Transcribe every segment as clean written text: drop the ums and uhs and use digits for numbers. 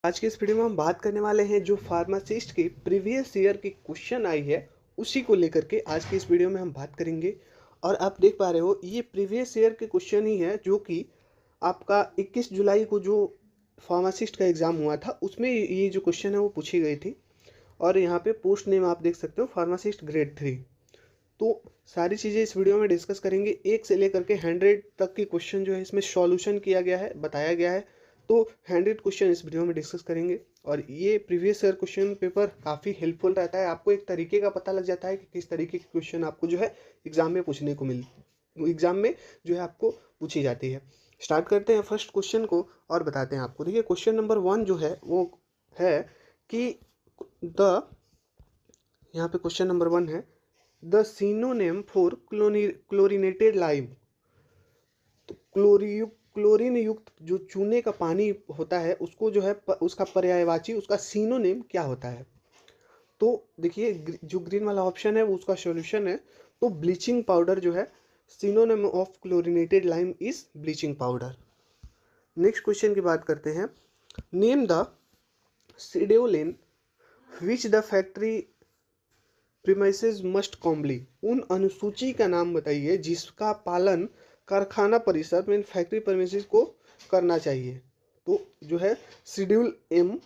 आज के इस वीडियो में हम बात करने वाले हैं जो फार्मासिस्ट के प्रीवियस ईयर की क्वेश्चन आई है उसी को लेकर के आज की इस वीडियो में हम बात करेंगे। और आप देख पा रहे हो ये प्रीवियस ईयर के क्वेश्चन ही है जो कि आपका 21 जुलाई को जो फार्मासिस्ट का एग्ज़ाम हुआ था उसमें ये जो क्वेश्चन है वो पूछी गई थी। और यहाँ पे पोस्ट नेम आप देख सकते हो फार्मासिस्ट ग्रेड 3। तो सारी चीज़ें इस वीडियो में डिस्कस करेंगे, एक से लेकर के 100 तक की क्वेश्चन जो है इसमें सॉल्यूशन किया गया है, बताया गया है। तो 100 क्वेश्चन इस वीडियो में डिस्कस करेंगे। और ये प्रीवियस ईयर क्वेश्चन पेपर काफ़ी हेल्पफुल रहता है, आपको एक तरीके का पता लग जाता है कि किस तरीके के क्वेश्चन आपको जो है एग्जाम में पूछने को एग्जाम में जो है आपको पूछी जाती है। स्टार्ट करते हैं फर्स्ट क्वेश्चन को और बताते हैं आपको। देखिए क्वेश्चन नंबर 1 जो है वो है कि यहाँ पे क्वेश्चन नंबर 1 है the synonym for chlorinated lime. तो क्लोरीन युक्त जो चूने का पानी होता है उसको जो है उसका पर्यायवाची, उसका सिनोनिम क्या होता है। तो देखिए जो ग्रीन वाला ऑप्शन है वो उसका सॉल्यूशन है। तो ब्लीचिंग पाउडर जो है synonym of chlorinated lime is bleaching powder. Next question की बात करते हैं। Name the schedule in which the factory premises must comply. उन अनुसूची का नाम बताइए जिसका पालन कारखाना परिसर में फैक्ट्री प्रीमाइसेस को करना चाहिए। तो जो है शेड्यूल एम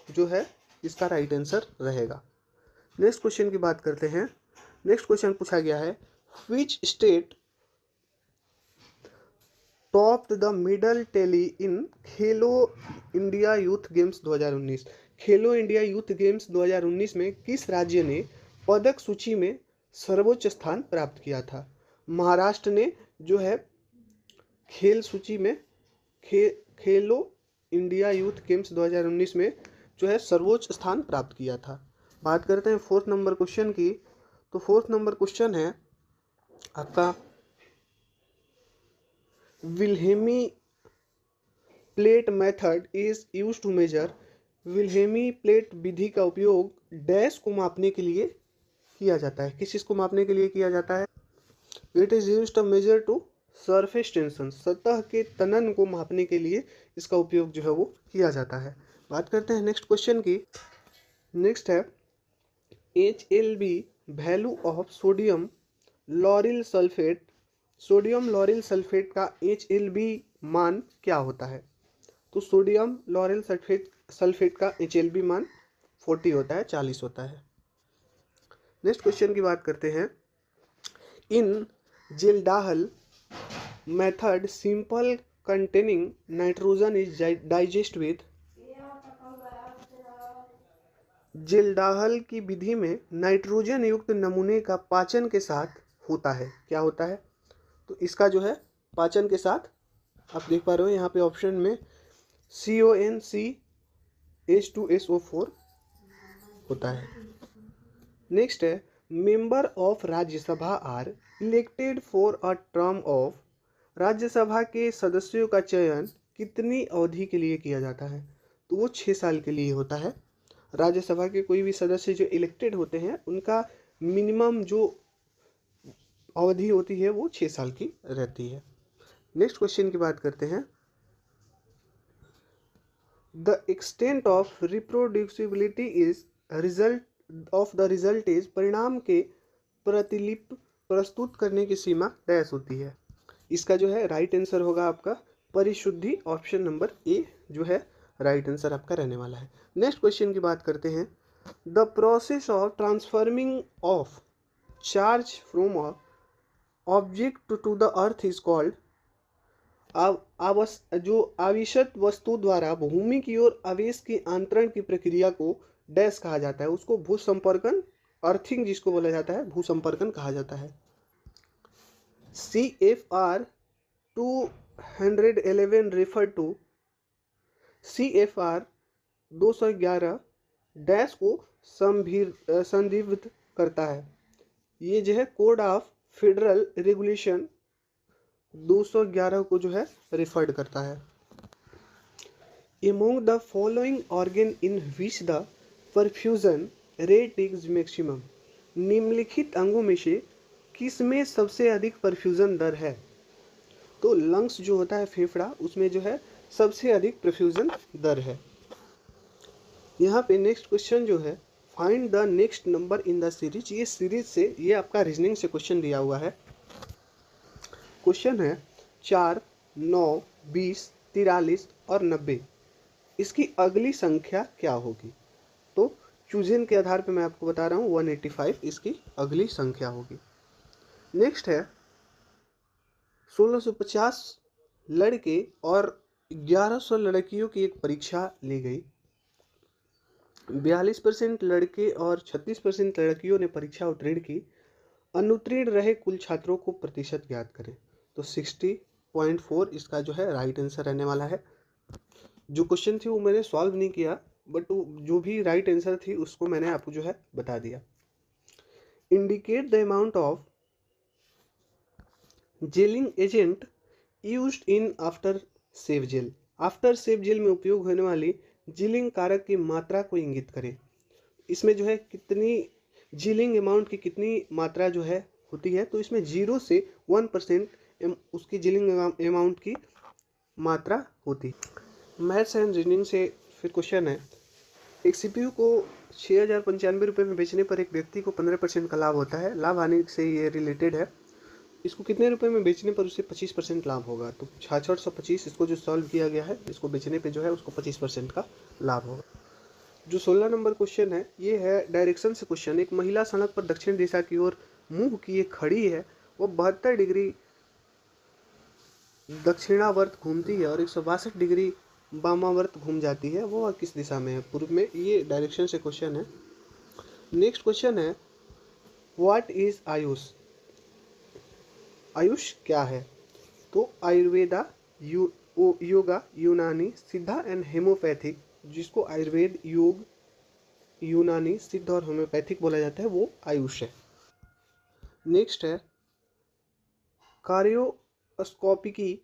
जो है इसका राइट आंसर रहेगा। नेक्स्ट क्वेश्चन की बात करते हैं। नेक्स्ट क्वेश्चन पूछा गया है which state topped the medal tally in Khelo India youth games 2019। Khelo India youth games 2019 में किस राज्य ने पदक सूची में सर्वोच्च स्थान प्राप्त किया था। महाराष्ट्र ने जो है खेल सूची में खेलो इंडिया यूथ गेम्स 2019 में जो है सर्वोच्च स्थान प्राप्त किया था। बात करते हैं फोर्थ नंबर क्वेश्चन की। तो फोर्थ नंबर क्वेश्चन है आपका Wilhelmy plate method is use to measure. Wilhelmy plate विधि का उपयोग डैश को मापने के लिए किया जाता है। किस चीज़ को मापने के लिए किया जाता है। It is used to measure to surface tension. सतह के तनन को मापने के लिए इसका उपयोग जो है वो किया जाता है। बात करते हैं नेक्स्ट क्वेश्चन की। नेक्स्ट है HLB value of sodium lauryl sulphate. Sodium lauryl sulphate का HLB मान क्या होता है। तो सोडियम लॉरिल सल्फेट का HLB मान 40 होता है, 40 होता है। नेक्स्ट क्वेश्चन की बात करते हैं। In Kjeldahl method sample containing nitrogen is digest with. Kjeldahl की विधि में नाइट्रोजन युक्त नमूने का पाचन के साथ होता है, क्या होता है। तो इसका जो है पाचन के साथ आप देख पा रहे हो यहाँ पे ऑप्शन में CONCH2SO4 होता है। नेक्स्ट है member of Rajya Sabha are elected for a term of. Rajya Sabha के सदस्यों का चयन कितनी अवधि के लिए किया जाता है। तो वो 6 साल के लिए होता है। राज्यसभा के कोई भी सदस्य जो इलेक्टेड होते हैं उनका मिनिमम जो अवधि होती है वो 6 साल की रहती है। नेक्स्ट क्वेश्चन की बात करते हैं। The extent of reproducibility is result of the result is. परिणाम के प्रतिलिपि प्रस्तुत करने की सीमा डैश होती है। इसका जो है राइट आंसर होगा आपका परिशुद्धि। ऑप्शन नंबर ए जो है राइट आंसर आपका रहने वाला है। नेक्स्ट क्वेश्चन की बात करते हैं। The process of transforming of charge from a object to the earth is called. जो आवेशित वस्तु द्वारा भूमि की ओर आवेश के अंतरण की प्रक्रिया को डैश कहा जाता है। उसको भूसंपर्कन, अर्थिंग जिसको बोला जाता है, भूसंपर्कन कहा जाता है। CFR 211 refer to. CFR 211 dash को संदर्भित करता है। ये जो है कोड ऑफ फेडरल रेगुलेशन 211 को जो है रिफर्ड करता है। Among the following organ in which the perfusion rate is maximum। निम्नलिखित अंगों में से किस में सबसे अधिक परफ्यूजन दर है। तो लंग्स जो होता है फेफड़ा उसमें जो है सबसे अधिक परफ्यूजन दर है। यहाँ पे नेक्स्ट क्वेश्चन जो है, find the next number in the series. ये सीरीज से, ये आपका रीजनिंग से क्वेश्चन दिया हुआ है। क्वेश्चन है 4, 9, 20, 43 और 90, इसकी अगली संख्या क्या होगी? तो चूजन के आधार पे मैं आपको बता रहा हूँ 185 इसकी अगली संख्या होगी। नेक्स्ट है 1650 लड़के और 1100 लड़कियों की एक परीक्षा ली गई। 42% लड़के और 36% लड़कियों ने परीक्षा उत्तीर्ण की। अनुत्तीर्ण रहे कुल छात्रों को प्रतिशत ज्ञात करें। तो 60.4 इसका जो है राइट आंसर रहने वाला है। जो क्वेश्चन थी वो मैंने सॉल्व नहीं किया, बट जो भी राइट आंसर थी उसको मैंने आपको जो है बता दिया। Indicate the amount of gelling agent used in aftershave gel. Aftershave gel में उपयोग होने वाली जिलिंग कारक की मात्रा को इंगित करें। इसमें जो है कितनी जिलिंग अमाउंट की कितनी मात्रा जो है होती है, तो इसमें 0 से 1% उसकी जिलिंग अमाउंट की मात्रा होती है। मैथ्स एंड रीजनिंग से फिर क्वेश्चन है, एक सीपीयू को 6095 रुपये में बेचने पर एक व्यक्ति को 15% का लाभ होता है। लाभ हानि से ये रिलेटेड है। इसको कितने रुपए में बेचने पर उसे 25% लाभ होगा? तो 6625 इसको जो सॉल्व किया गया है, इसको बेचने पे जो है उसको 25% का लाभ होगा। जो 16 नंबर क्वेश्चन है, ये है डायरेक्शन से क्वेश्चन। एक महिला सड़क पर दक्षिण दिशा की ओर मुंह किए खड़ी है। वो 72 डिग्री दक्षिणावर्त घूमती है और 162 डिग्री वामावर्त घूम जाती है। वो किस दिशा में है? पूर्व में। ये डायरेक्शन से क्वेश्चन है। नेक्स्ट क्वेश्चन है, व्हाट इज आयुष? आयुष क्या है? तो आयुर्वेदा, योगा, यूनानी, सिद्धा एंड होम्योपैथिक, जिसको आयुर्वेद, योग, यूनानी, सिद्ध और होम्योपैथिक बोला जाता है, वो आयुष है। नेक्स्ट है, कार्योस्कोपी की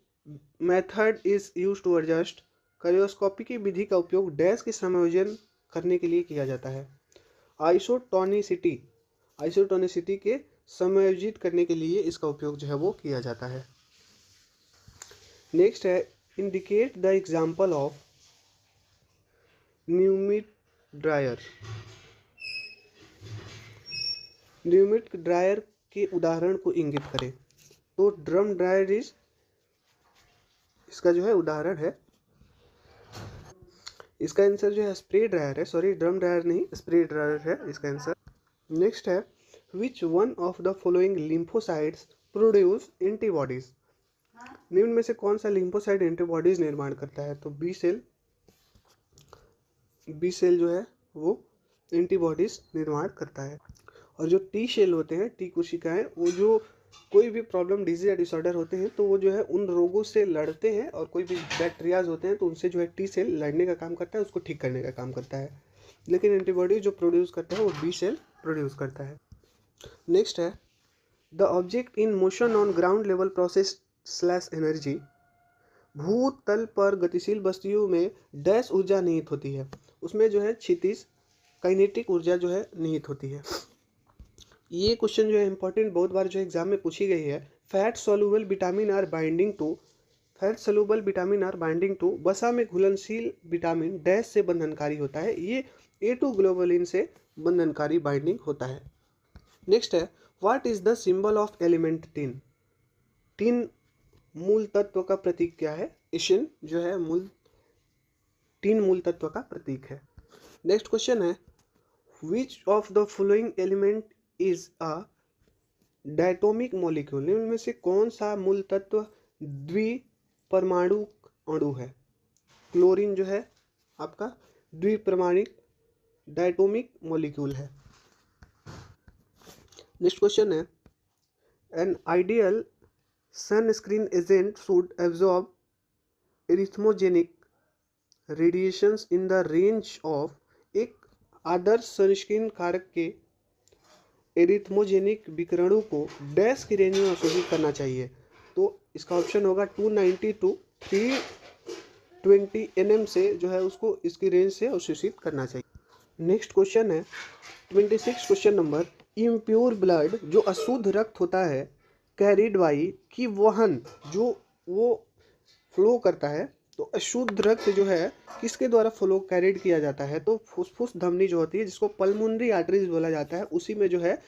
method is use to adjust. Karyoscopy की विधि का उपयोग डैश के समायोजन करने के लिए किया जाता है। आइसोटोनिसिटी, आइसोटोनिसिटी के समायोजित करने के लिए इसका उपयोग जो है वो किया जाता है। नेक्स्ट है, indicate the example of pneumatic dryer. Pneumatic dryer के उदाहरण को इंगित करें। तो ड्रम ड्रायर इज इसका जो है उदाहरण है। इसका आंसर जो है स्प्रे ड्रायर है, सॉरी ड्रम ड्रायर नहीं, स्प्रे ड्रायर है इसका आंसर। नेक्स्ट है, which one of the following lymphocytes produce antibodies. निम्न में से कौन सा लिम्फोसाइट एंटीबॉडीज निर्माण करता है? तो बी सेल जो है वो एंटीबॉडीज निर्माण करता है। और जो टी सेल होते हैं, टी कोशिकाएं, वो जो कोई भी प्रॉब्लम, डिजीज या डिसऑर्डर होते हैं तो वो जो है उन रोगों से लड़ते हैं, और कोई भी बैक्टीरियाज होते हैं तो उनसे जो है टी सेल लड़ने का काम करता है, उसको ठीक करने का काम करता है। लेकिन एंटीबॉडी जो प्रोड्यूस करता है वो बी सेल प्रोड्यूस करता है। नेक्स्ट है, the object in motion on ground level process slash energy. भूतल पर गतिशील वस्तुओं में डैश ऊर्जा निहित होती है। उसमें जो है क्षितिज काइनेटिक ऊर्जा जो है निहित होती है। ये क्वेश्चन जो है इंपॉर्टेंट, बहुत बार जो एग्जाम में पूछी गई है। Fat soluble vitamin are binding to, fat soluble vitamin are binding to, वसा में घुलनशील विटामिन डैश से बंधनकारी होता है। ये A2 ग्लोबुलिन से बंधनकारी बाइंडिंग होता है। नेक्स्ट है, what is the symbol of element tin. Tin मूल तत्व का प्रतीक क्या है? एशियन जो है टिन मूल तत्व का प्रतीक है। नेक्स्ट क्वेश्चन है, which of the following element is a diatomic molecule. निम्न में से कौन सा मूल तत्व द्विपरमाणु अणु है? क्लोरीन जो है आपका द्विपरमाणिक डायटोमिक मॉलिक्यूल है। नेक्स्ट क्वेश्चन है, an ideal sunscreen agent should absorb erythemogenic radiations in the range of. एक आदर्श सनस्क्रीन कारक के एरिथ्मोजेनिक विकिरणों को डैश की रेंज में अवशोषित करना चाहिए। तो इसका ऑप्शन होगा 290 टू 320 nm से जो है उसको इसकी रेंज से अवशोषित करना चाहिए। नेक्स्ट क्वेश्चन है 26 क्वेश्चन नंबर, इम्प्योर ब्लड जो अशुद्ध रक्त होता है कैरिड बाई की वहन जो वो फ्लो करता है तो अशुद्ध रक्त जो है किसके द्वारा फ्लो कैरिड किया जाता है, तो फुफ्फुस धमनी जो होती है जिसको पल्मोनरी आर्टरीज बोला जाता है, उसी में जो है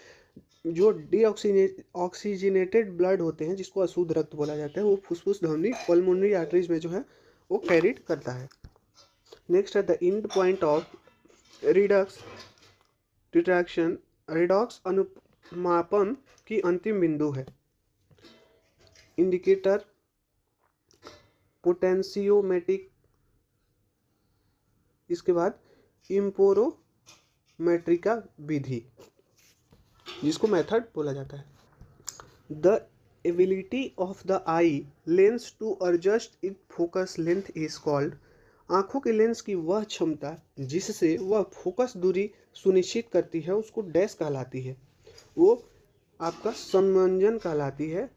जो ऑक्सीजनेटेड ब्लड होते हैं जिसको अशुद्ध रक्त बोला जाता है, वो फुफ्फुस धमनी पल्मोनरी आर्टरीज में जो है वो कैरिड करता है। नेक्स्ट है the end point of redox retraction. Redox अनुमापन की अंतिम बिंदु है। इंडिकेटर, पोटेंशियोमेट्रिक, इसके बाद इम्पोरोमेट्रिका विधि जिसको मेथड बोला जाता है। The ability of the eye lens to adjust it focus length is called. आंखों के लेंस की वह क्षमता जिससे वह फोकस दूरी सुनिश्चित करती है उसको डैश कहलाती है, वो आपका समंजन कहलाती है।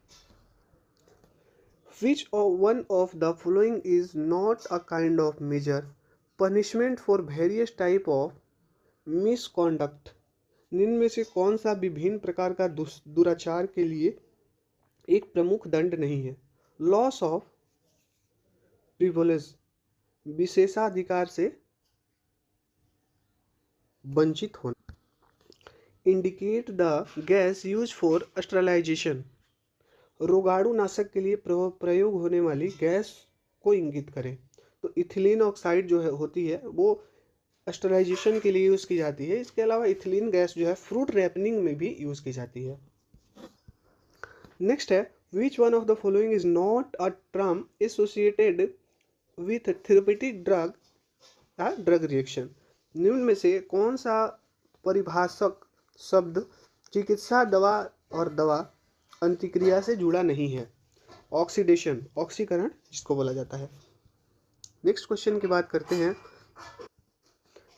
Which one of the following is not a kind of measure punishment for various type of misconduct? निम्न में से कौन सा विभिन्न प्रकार का दुराचार के लिए एक प्रमुख दंड नहीं है? लॉस ऑफ प्रिविलेज, विशेषाधिकार से वंचित होना। Indicate the gas use for sterilisation, रोगाणु नाशक के लिए प्रयोग होने वाली गैस को इंगित करें। तो इथिलीन ऑक्साइड जो है होती है वो स्टरलाइजेशन के लिए यूज़ की जाती है। इसके अलावा इथिलीन गैस जो है फ्रूट रैपनिंग में भी यूज़ की जाती है। नेक्स्ट है which one of the following is not a term associated with therapeutic drug drug reaction. निम्न में से कौन सा परिभाषक शब्द चिकित्सा दवा और दवा अंतिक्रिया से जुड़ा नहीं है? ऑक्सीडेशन, ऑक्सीकरण जिसको बोला जाता है। नेक्स्ट क्वेश्चन की बात करते हैं।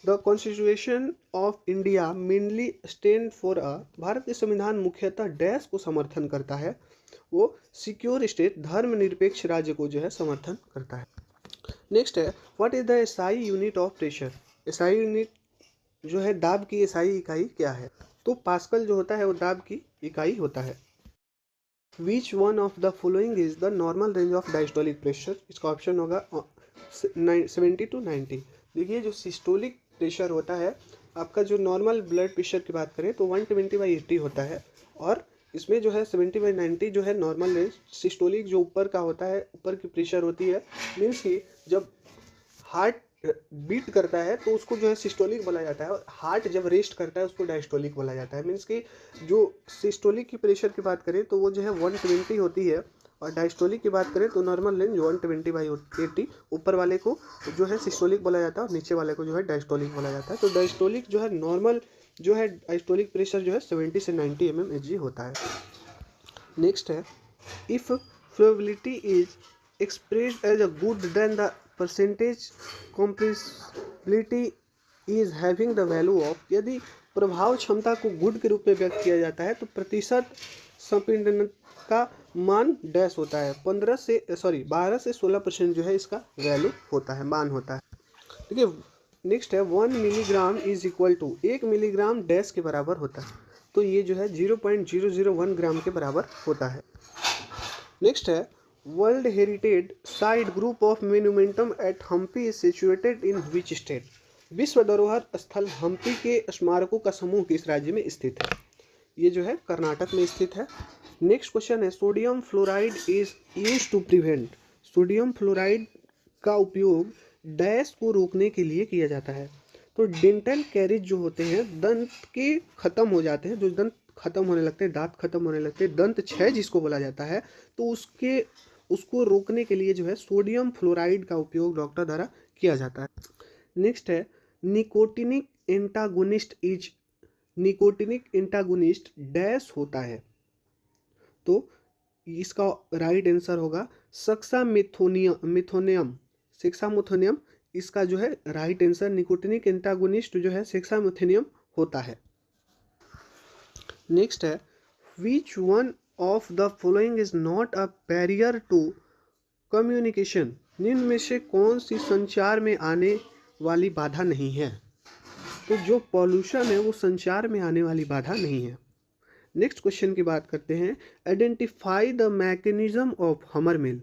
The constitution of India mainly stand for a, Bharat के संविधान मुख्यतः डैश को समर्थन करता है, वो सिक्योर स्टेट, धर्मनिरपेक्ष राज्य को जो है समर्थन करता है। नेक्स्ट है what is the SI unit of pressure. SI unit जो है दाब की एसआई इकाई क्या है? तो पास्कल जो होता है वो दाब की इकाई होता है। Which one of the following is the normal range of diastolic pressure? इसका ऑप्शन होगा 70 to 90। देखिए जो सिस्टोलिक प्रेशर होता है आपका, जो नॉर्मल ब्लड प्रेशर की बात करें तो 120/80 होता है, और इसमें जो है 70/90 जो है नॉर्मल रेंज। सिस्टोलिक जो ऊपर का होता है, ऊपर की प्रेशर होती है, मीन्स कि जब हार्ट बीट करता है तो उसको जो है सिस्टोलिक बोला जाता है, और हार्ट जब रेस्ट करता है उसको डायस्टोलिक बोला जाता है। मीन्स कि जो सिस्टोलिक की प्रेशर की बात करें तो वो जो है 120 होती है, और डायस्टोलिक की बात करें तो नॉर्मल रेंज 120/80, ऊपर वाले को जो है सिस्टोलिक बोला जाता है और नीचे वाले को जो है डायस्टोलिक बोला जाता है। तो डायस्टोलिक जो है नॉर्मल जो है डायस्टोलिक प्रेशर जो है 70 से 90 mmHg होता है। नेक्स्ट है if flowability is expressed as a good then the percentage compressibility is having the value of. यदि प्रभाव क्षमता को गुड के रूप में व्यक्त किया जाता है तो प्रतिशत संपीड़न का मान डैश होता है, 12 से 16% जो है इसका वैल्यू होता है, मान होता है। ठीक है। नेक्स्ट है 1 milligram is equal to, 1 milligram dash के बराबर होता है, तो ये जो है 0.001 ग्राम के बराबर होता है। नेक्स्ट है world heritage site group of monuments at Hampi is situated in which state. विश्व धरोहर स्थल हम्पी के स्मारकों का समूह किस राज्य में स्थित है? ये जो है कर्नाटक में स्थित है। नेक्स्ट क्वेश्चन है sodium fluoride is used to prevent. Sodium fluoride का उपयोग डैश को रोकने के लिए किया जाता है। तो डेंटल कैरिज जो होते हैं, दंत के खत्म हो जाते हैं, जो दंत खत्म होने लगते हैं, दांत खत्म होने लगते हैं, दंत क्षय जिसको बोला जाता है, तो उसको रोकने के लिए जो है सोडियम फ्लोराइड का उपयोग डॉक्टर द्वारा किया जाता है। नेक्स्ट है निकोटिनिक एंटागोनिस्ट डैश होता है, तो इसका राइट आंसर होगा सेक्सामेथोनियम। इसका जो है राइट आंसर निकोटिनिक एंटागोनिस्ट जो है सेक्सामेथोनियम होता है। नेक्स्ट है which one of the following is not a barrier to communication. निम्न में से कौन सी संचार में आने वाली बाधा नहीं है? तो जो पॉल्यूशन है वो संचार में आने वाली बाधा नहीं है। नेक्स्ट क्वेश्चन की बात करते हैं आइडेंटिफाई द मैकेनिज्म ऑफ हमर मिल।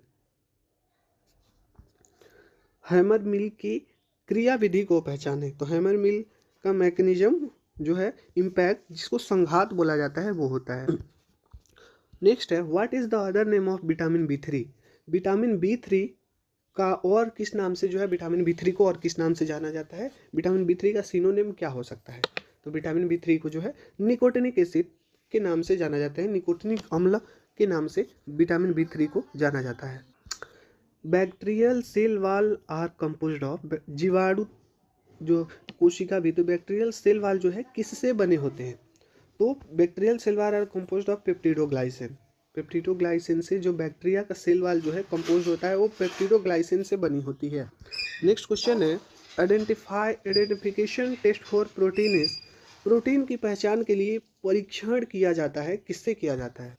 हैमर मिल की क्रियाविधि को पहचाने। तो हैमर मिल का मैकेनिज्म जो है इम्पैक्ट, जिसको संघात बोला जाता है, वो होता है। नेक्स्ट है what is the other name of vitamin B3. Vitamin B3 का और किस नाम से जो है विटामिन बी3 को और किस नाम से जाना जाता है, विटामिन बी3 का सिनोनिम क्या हो सकता है। तो विटामिन बी3 को जो है निकोटिनिक एसिड के नाम से जाना जाता है, निकोटिनिक अम्ल के नाम से विटामिन बी3 को जाना जाता है। Bacterial cell wall are composed of, जीवाणु जो कोशिका भी, तो बैक्टीरियल सेल वाल जो है किससे बने होते हैं। तो bacterial cell wall are composed of peptidoglycan. Peptidoglycan से जो बैक्टीरिया का सेल वाल जो है कंपोज होता है वो पेप्टिडोग्लाइसिन से बनी होती है। नेक्स्ट क्वेश्चन है identification test for protein is. Protein की पहचान के लिए परीक्षण किया जाता है, किससे किया जाता है।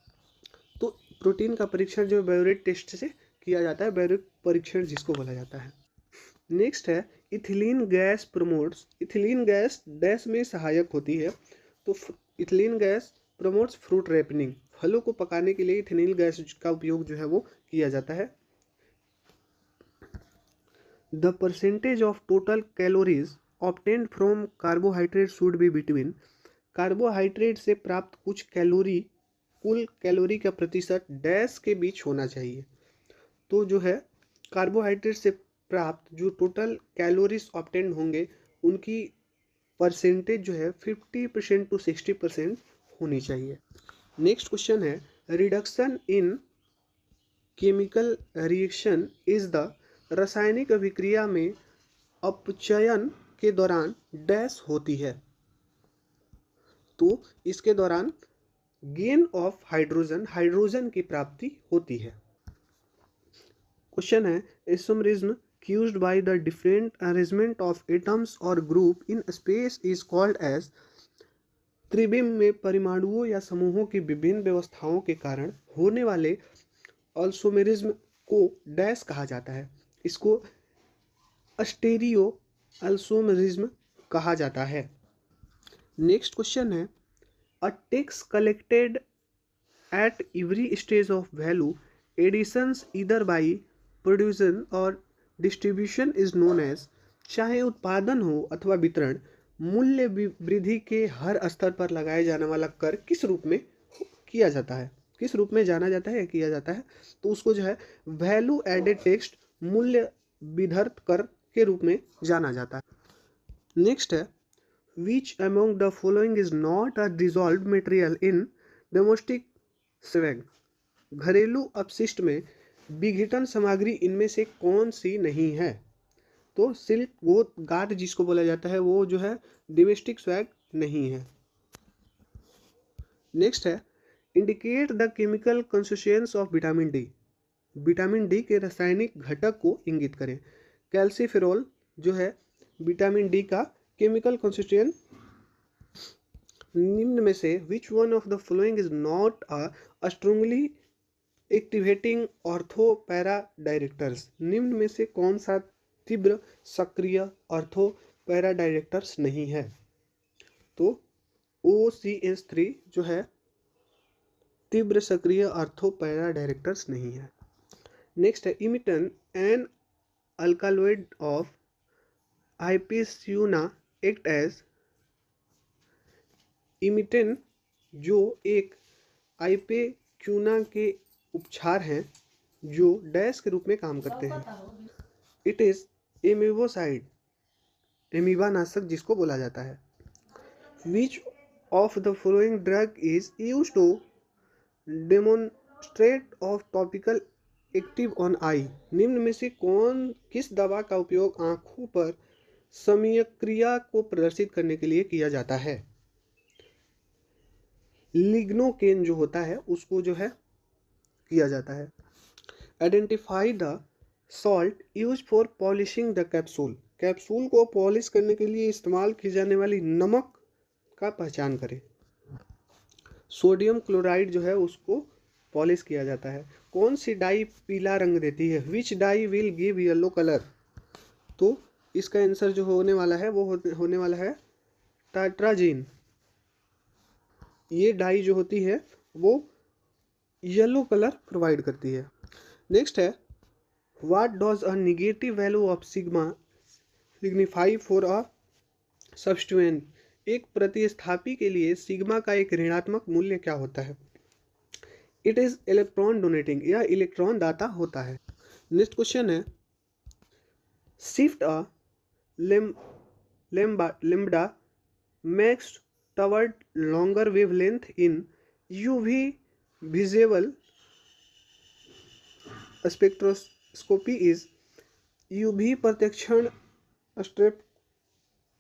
तो प्रोटीन का परीक्षण जो बायोरेट टेस्ट से किया जाता है, बायोरेट परीक्षण जिसको बोला जाता है। नेक्स्ट है ethylene gas promotes. Ethylene gas dash में सहायक होती है। तो ethylene gas promotes fruit ripening. फलों को पकाने के लिए इथिलीन गैस का उपयोग जो है वो किया जाता है। The percentage of total calories obtained from carbohydrate should be between. Carbohydrate से प्राप्त कुछ कैलोरी, कुल कैलोरी का प्रतिशत डैश के बीच होना चाहिए। तो जो है कार्बोहाइड्रेट से प्राप्त जो टोटल कैलोरीज ऑब्टेन्ड होंगे उनकी परसेंटेज जो है 50% to 60% होनी चाहिए। नेक्स्ट क्वेश्चन है reduction in chemical reaction is the. रासायनिक अभिक्रिया में अपचयन के दौरान डैश होती है। तो इसके दौरान गेन ऑफ हाइड्रोजन, हाइड्रोजन की प्राप्ति होती है। क्वेश्चन है isomerism caused by the different arrangement of atoms or group in space is called as। त्रिविम में परिमाणुओं या समूहों की विभिन्न व्यवस्थाओं के कारण होने वाले आइसोमेरिज्म को डैश कहा जाता है। इसको अस्टेरियो आइसोमेरिज्म कहा जाता है। नेक्स्ट क्वेश्चन है a tax collected at every stage of value additions either by production और डिस्ट्रीब्यूशन इज नोन एज। चाहे उत्पादन हो अथवा वितरण, मूल्य वृद्धि के हर स्तर पर लगाए जाने वाला कर किस रूप में किया जाता है, किस रूप में जाना जाता है या किया जाता है। तो उसको जो है वैल्यू एडेड टेक्स्ट, मूल्य विधर्त कर के रूप में जाना जाता है। नेक्स्ट है which among the following is not a dissolved material in domestic sewage. घरेलू अपशिष्ट में विघटन सामग्री इनमें से कौन सी नहीं है। तो सिल्क गोट गाट जिसको बोला जाता है वो जो है डोमेस्टिक स्वैग नहीं है। नेक्स्ट है indicate the chemical consistence of vitamin D. Vitamin D के रासायनिक घटक को इंगित करें। कैल्सीफेरॉल जो है विटामिन डी का केमिकल कंसिस्टेंस निम्न में से which one of the following is not a strongly activating ortho para directors. निम्न में से कौन सा तीव्र सक्रिय ऑर्थो पैरा डायरेक्टर्स नहीं है। तो OCH3 जो है तीव्र सक्रिय ऑर्थो पैरा डायरेक्टर्स नहीं है। नेक्स्ट है इमिटन एन अल्कालॉइड ऑफ आइपिस्यूना एक्ट एज। इमिटेन जो एक आइपेक्यूना के उपचार हैं जो डैश के रूप में काम करते हैं। इट इज एमीबोसाइड, एमीबा नाशक जिसको बोला जाता है। Which of the following drug is used to demonstrate of topical active on eye. निम्न में से किस दवा का उपयोग आंखों पर समयक्रिया को प्रदर्शित करने के लिए किया जाता है। लिग्नोकेन जो होता है उसको जो है किया जाता है। Identify the salt use for polishing the capsule. Capsule को पॉलिश करने के लिए इस्तेमाल की जाने वाली नमक का पहचान करें। सोडियम क्लोराइड जो है उसको पॉलिश किया जाता है। कौन सी डाई पीला रंग देती है। Which dye will give yellow colour. तो इसका आंसर जो होने वाला है वो होने वाला है टाट्राजीन। ये डाई जो होती है वो येलो कलर प्रोवाइड करती है। नेक्स्ट है what does a negative value of sigma signify for a substituent? एक प्रतिस्थापी के लिए सिग्मा का एक ऋणात्मक मूल्य क्या होता है? इट इज इलेक्ट्रॉन डोनेटिंग, यह इलेक्ट्रॉन दाता होता है। नेक्स्ट क्वेश्चन है, shift a lambda max toward longer wavelength in UV visible spectroscopy is UV प्रत्यक्षण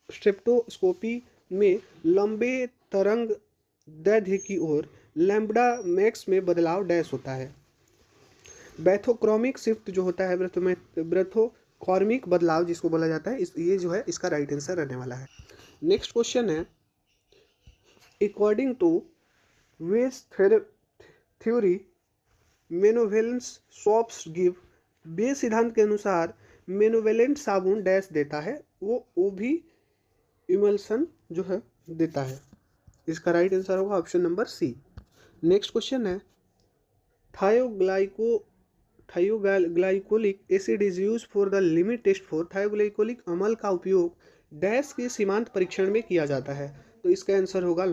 स्ट्रेप्टोस्कोपी में लंबे तरंग दैर्ध्य की ओर लैम्ब्डा मैक्स में बदलाव डैश होता है। बैथोक्रोमिक शिफ्ट जो होता है, ब्रेथोकॉर्मिक बदलाव जिसको बोला जाता है, ये जो है इसका राइट आंसर रहने वाला है। नेक्स्ट क्वेश्चन है, according to wedge theory monovalent soaps give, base सिद्धांत के अनुसार मोनोवेलेंट साबुन डैश देता है, वो भी इमल्सन जो है देता है। इसका राइट आंसर होगा option number C. Next question है, thioglycolic acid is use for the limit test for, thioglycolic अम्ल का उपयोग डैश के सीमांत परीक्षण में किया जाता है, तो इसका आंसर होगा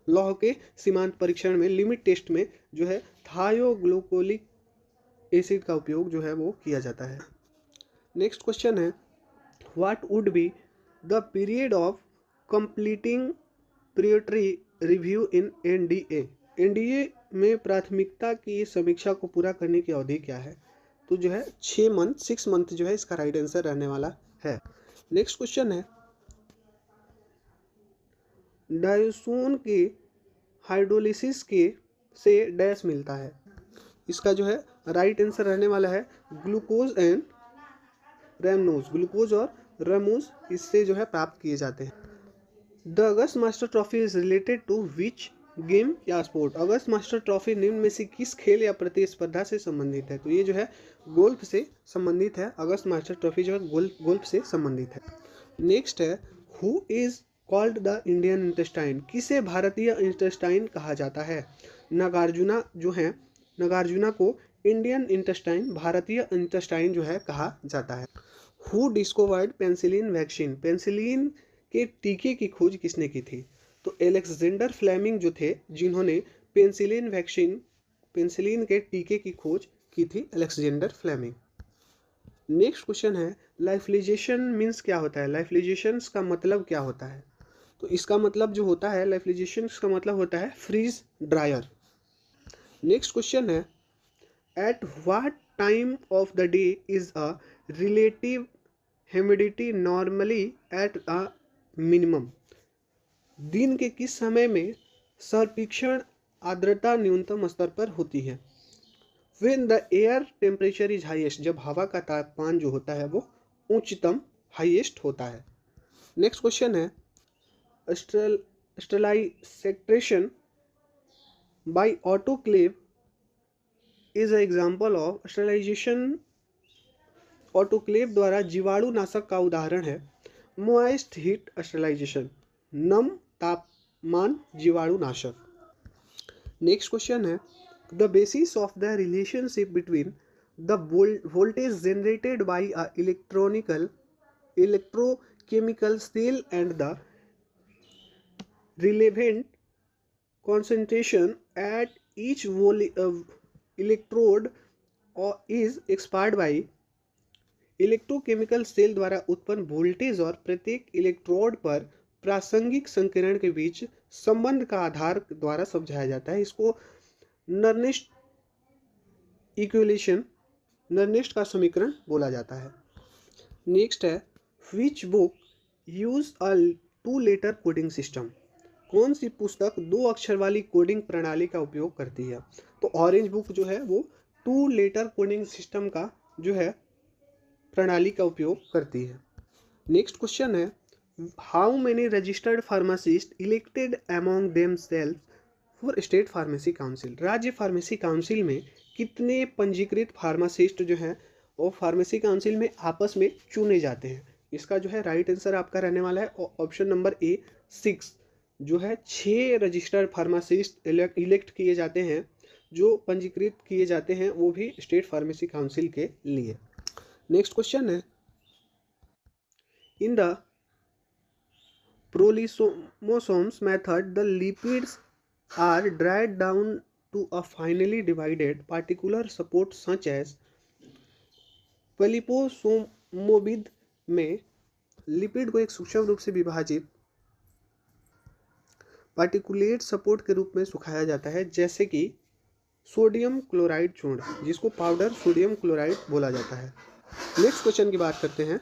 लौह के सीमांत परीक्षण में, लिमिट टेस्ट में जो है थायोग्लाइकोलिक एसिड का उपयोग जो है वो किया जाता है। नेक्स्ट क्वेश्चन है, what would be the period of completing priority review in NDA? NDA में प्राथमिकता की समीक्षा को पूरा करने की अवधि क्या है? तो जो है 6 मंथ जो है इसका राइट आंसर रहने वाला है। नेक्स्ट क्वेश्चन है, डायोसोन के हाइड्रोलिसिस के से डैश मिलता है, इसका जो है राइट आंसर रहने वाला है ग्लूकोज एंड रैमनोज, ग्लूकोज और रैमोज इससे जो है प्राप्त किए जाते हैं। The August master trophy is related to which game या स्पोर्ट? अगस्त मास्टर ट्रॉफी निम्न में से किस खेल या प्रतिस्पर्धा से संबंधित है? तो ये जो है गोल्फ से संबंधित है, अगस्त मास्टर ट्रॉफी जो है गोल्फ से संबंधित है। नेक्स्ट है, who is called the Indian intestine? किसे भारतीय इंटेस्टाइन कहा जाता है? नागार्जुना जो है, नागार्जुना को इंडियन इंटेस्टाइन, भारतीय इंटेस्टाइन जो है कहा जाता है। Who discovered penicillin vaccine? Penicillin के टीके की खोज किसने की थी? तो एलेक्जेंडर फ्लेमिंग जो थे, जिन्होंने पेंसिलिन के टीके की खोज की थी, एलेक्जेंडर फ्लेमिंग। नेक्स्ट क्वेश्चन है, लाइफलाइजेशन मीन्स क्या होता है? लाइफलाइजेशन का मतलब क्या होता है? तो इसका मतलब जो होता है, लाइफलाइजेशन का मतलब होता है फ्रीज ड्रायर। नेक्स्ट क्वेश्चन है, at what time of the day is a relative humidity normally at a minimum? दिन के किस समय में सर्पिक्षण आर्द्रता न्यूनतम स्तर पर होती है? When the air temperature is highest, जब हवा का तापमान जो होता है वो उच्चतम हाईएस्ट होता है। नेक्स्ट क्वेश्चन है, sterilisation by autoclave is a example of, sterilisation autoclave द्वारा जीवाणुनाशक का उदाहरण है। मोइस्ट हीट स्टरलाइजेशन, नम तापमान जीवाणुनाशक। नेक्स्ट क्वेश्चन है, the basis of the relationship between the voltage generated by a electrochemical cell and the relevant concentration at each electrode is expired by, electrochemical cell द्वारा उत्पन्न वोल्टेज और प्रत्येक electrode पर प्रासंगिक संकीर्ण के बीच संबंध का आधार द्वारा समझाया जाता है। इसको नर्निस्ट इक्वेशन, नर्निस्ट का समीकरण बोला जाता है। नेक्स्ट है, which book use a 2 letter coding system? कौन सी पुस्तक 2 अक्षर वाली कोडिंग प्रणाली का उपयोग करती है? तो ऑरेंज बुक जो है वो 2 लेटर कोडिंग सिस्टम का जो है प्रणाली का उपयोग करती है। नेक्स्ट क्वेश्चन है, how many registered pharmacist elected among themselves for state pharmacy council? राज्य फार्मेसी काउंसिल में कितने पंजीकृत फार्मासिस्ट जो हैं वो फार्मेसी काउंसिल में आपस में चुने जाते हैं? इसका जो है राइट आंसर आपका रहने वाला है ऑप्शन नंबर ए 6, जो है 6 रजिस्टर्ड फार्मासिस्ट इलेक्ट किए जाते हैं जो पंजीकृत किए जाते हैं वो भी स्टेट फार्मेसी काउंसिल के लिए। नेक्स्ट क्वेश्चन है, in the proliposomes method the lipids are dried down to a finely divided particulate support such as लिपोसोमोविद में लिपिड को एक सूक्ष्म रूप से विभाजित पार्टिकुलेट सपोर्ट के रूप में सुखाया जाता है, जैसे कि सोडियम क्लोराइड चूर्ण, जिसको पाउडर सोडियम क्लोराइड बोला जाता है। नेक्स्ट क्वेश्चन की बात करते हैं,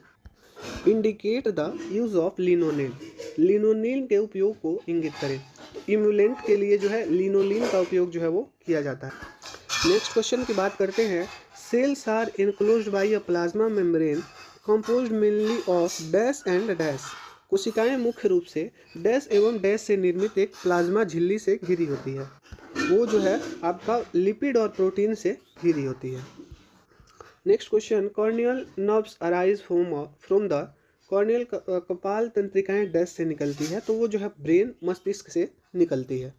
इंडिकेट द यूज ऑफ लिनोनिल। लिनोनिल के उपयोग को इंगित करें। इम्यूलेंट के लिए जो है लिनोलिन का उपयोग जो है वो किया जाता है। नेक्स्ट क्वेश्चन की बात करते हैं, cells are enclosed by a plasma membrane composed mainly of dash and dash. कोशिकाएं मुख्य रूप से डैश एवं डैश से निर्मित एक प्लाज्मा झिल्ली से घिरी होती है। वो जो है आपका लिपिड और प्रोटीन से घिरी होती है। Next question, corneal nerves arise from the corneal कपाल तंत्रिकाएं डैश से निकलती है, तो वो जो है ब्रेन मस्तिष्क से निकलती है।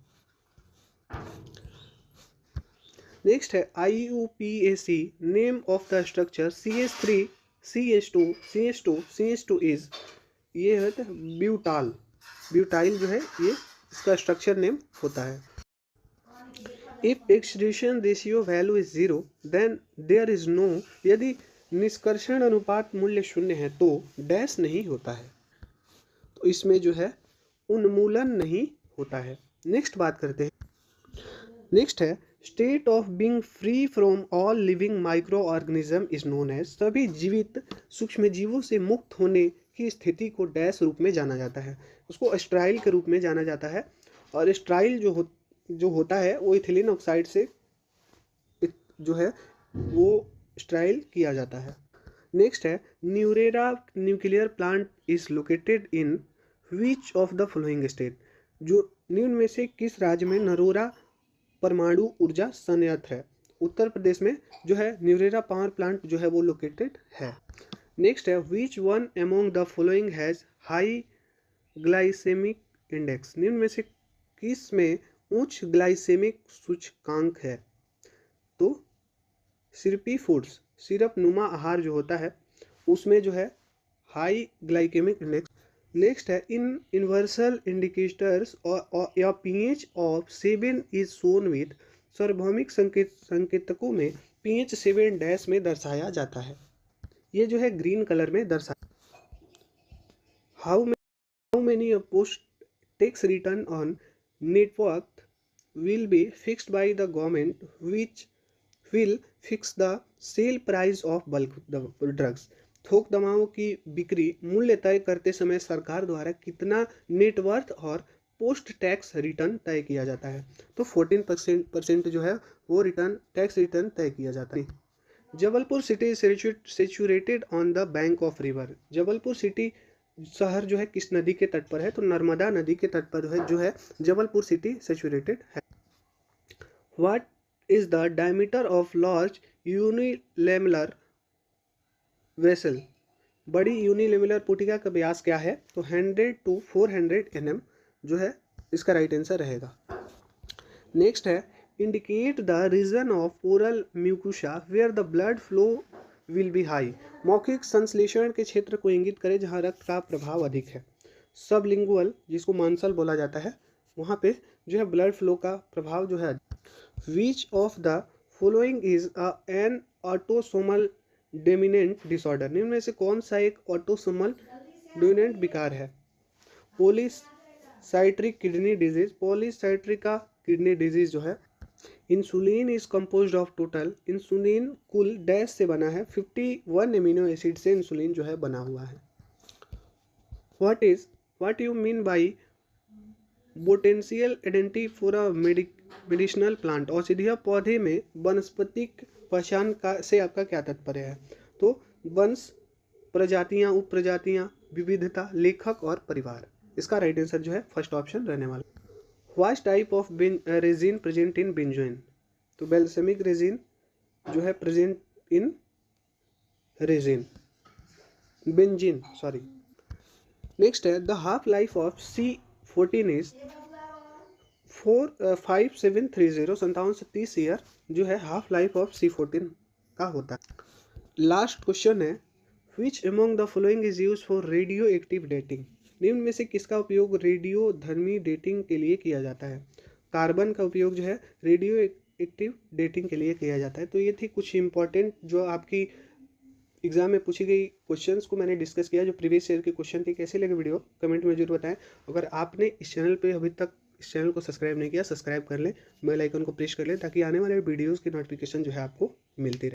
नेक्स्ट है IUPAC, name of the structure CH3 CH2 CH2 CH2 is, ये है ब्यूटाल, ब्यूटाइल जो है ये इसका स्ट्रक्चर नेम होता है। If excretion ratio value is 0 then there is no, यदि निष्कर्षण अनुपात मूल्य 0 है तो डैश नहीं होता है, तो इसमें जो है उन्मूलन नहीं होता है। नेक्स्ट बात करते हैं, नेक्स्ट है state of being free from all living microorganism is known as, सभी जीवित सूक्ष्म जीवों से मुक्त होने की स्थिति को डैश रूप में जाना जाता है, उसको स्ट्राइल के रूप में जाना जाता है। और स्ट्राइल जो होता है वो इथिलीन ऑक्साइड से जो है वो स्ट्राइल किया जाता है। नेक्स्ट है Narora nuclear plant is located in which of the following state, जो निम्न में से किस राज्य में नरोरा परमाणु ऊर्जा संयंत्र है। उत्तर प्रदेश में जो है न्यूरेरा पावर प्लांट जो है वो लोकेटेड है। नेक्स्ट है which one among the following has high glycemic index, निम्न में से किस में उच्च ग्लाइसेमिक सूचकांक है, तो सिरपी फूड्स, सिरप नुमा आहार जो होता है उसमें जो है हाई ग्लाइकेमिक इंडेक्स। नेक्स्ट है इन यूनिवर्सल इंडिकेटर्स या pH of 7 is shown with, सार्वभौमिक संकेतकों में pH 7 डैश में दर्शाया जाता है, ये जो है ग्रीन कलर में दर्शाया। How many post tax return on network will be fixed by the government which will fix the sale price of bulk drugs, थोक दवाओं की बिक्री मूल्य तय करते समय सरकार द्वारा कितना नेटवर्थ और पोस्ट टैक्स रिटर्न तय किया जाता है, तो 14% जो है वो रिटर्न टैक्स रिटर्न तय किया जाता है। Jabalpur city situated on the bank of river, Jabalpur city शहर जो है किस नदी के तट पर है, तो नर्मदा नदी के तट पर जो है जबलपुर सिटी सिचुएटेड है। What is the diameter of large unilamellar vesicle, बड़ी यूनिलेमुलर पुटिका का व्यास क्या है, तो 100 to 400 mm जो है इसका राइट आंसर रहेगा। नेक्स्ट है indicate the region of oral mucosa where the blood flow will be high, मौखिक संश्लेषण के क्षेत्र को इंगित करे जहाँ रक्त का प्रभाव अधिक है। सबलिंगुअल जिसको मांसल बोला जाता है वहाँ पे जो है ब्लड फ्लो का प्रभाव जो है। Which of the following is an autosomal dominant disorder, निम्न में से कौन सा एक ऑटोसोमल डोमिनेंट विकार है, पॉलीसाइट्रिक किडनी डिजीज, पॉलीसाइट्रिका किडनी डिजीज जो है। Insulin is composed of total, insulin कुल डैश से बना है, 51 एमिनो एसिड से इंसुलिन जो है बना हुआ है। What you mean by botanical identity for a medicinal plant, औषधीय पौधे में वनस्पतिक पहचान का से आपका क्या तात्पर्य है, तो वंश, प्रजातियां, उप प्रजातियां, विविधता, लेखक और परिवार, इसका राइट आंसर जो है फर्स्ट ऑप्शन रहने वाला। What type of resin present in benzoin, तो बेल्सेमिक रेजिन जो है present in resin benzene sorry. Next है the half life of C14 is 5730 5730 year जो है हाफ लाइफ ऑफ C14 का होता है। लास्ट क्वेश्चन है, which among the following is use for radio active dating. निम्न में से किसका उपयोग रेडियो धर्मी डेटिंग के लिए किया जाता है। कार्बन का उपयोग जो है रेडियो एक्टिव डेटिंग के लिए किया जाता है। तो ये थी कुछ इंपॉर्टेंट जो आपकी एग्जाम में पूछी गई क्वेश्चंस को मैंने डिस्कस किया, जो प्रीवियस ईयर के क्वेश्चन थे। कैसे लगे वीडियो कमेंट में जरूर बताएं। अगर आपने इस चैनल पे अभी तक इस चैनल को सब्सक्राइब नहीं किया, सब्सक्राइब कर लें, बेल आइकन को प्रेस कर लें ताकि आने वाले वीडियोस की नोटिफिकेशन जो है आपको मिलती रहे।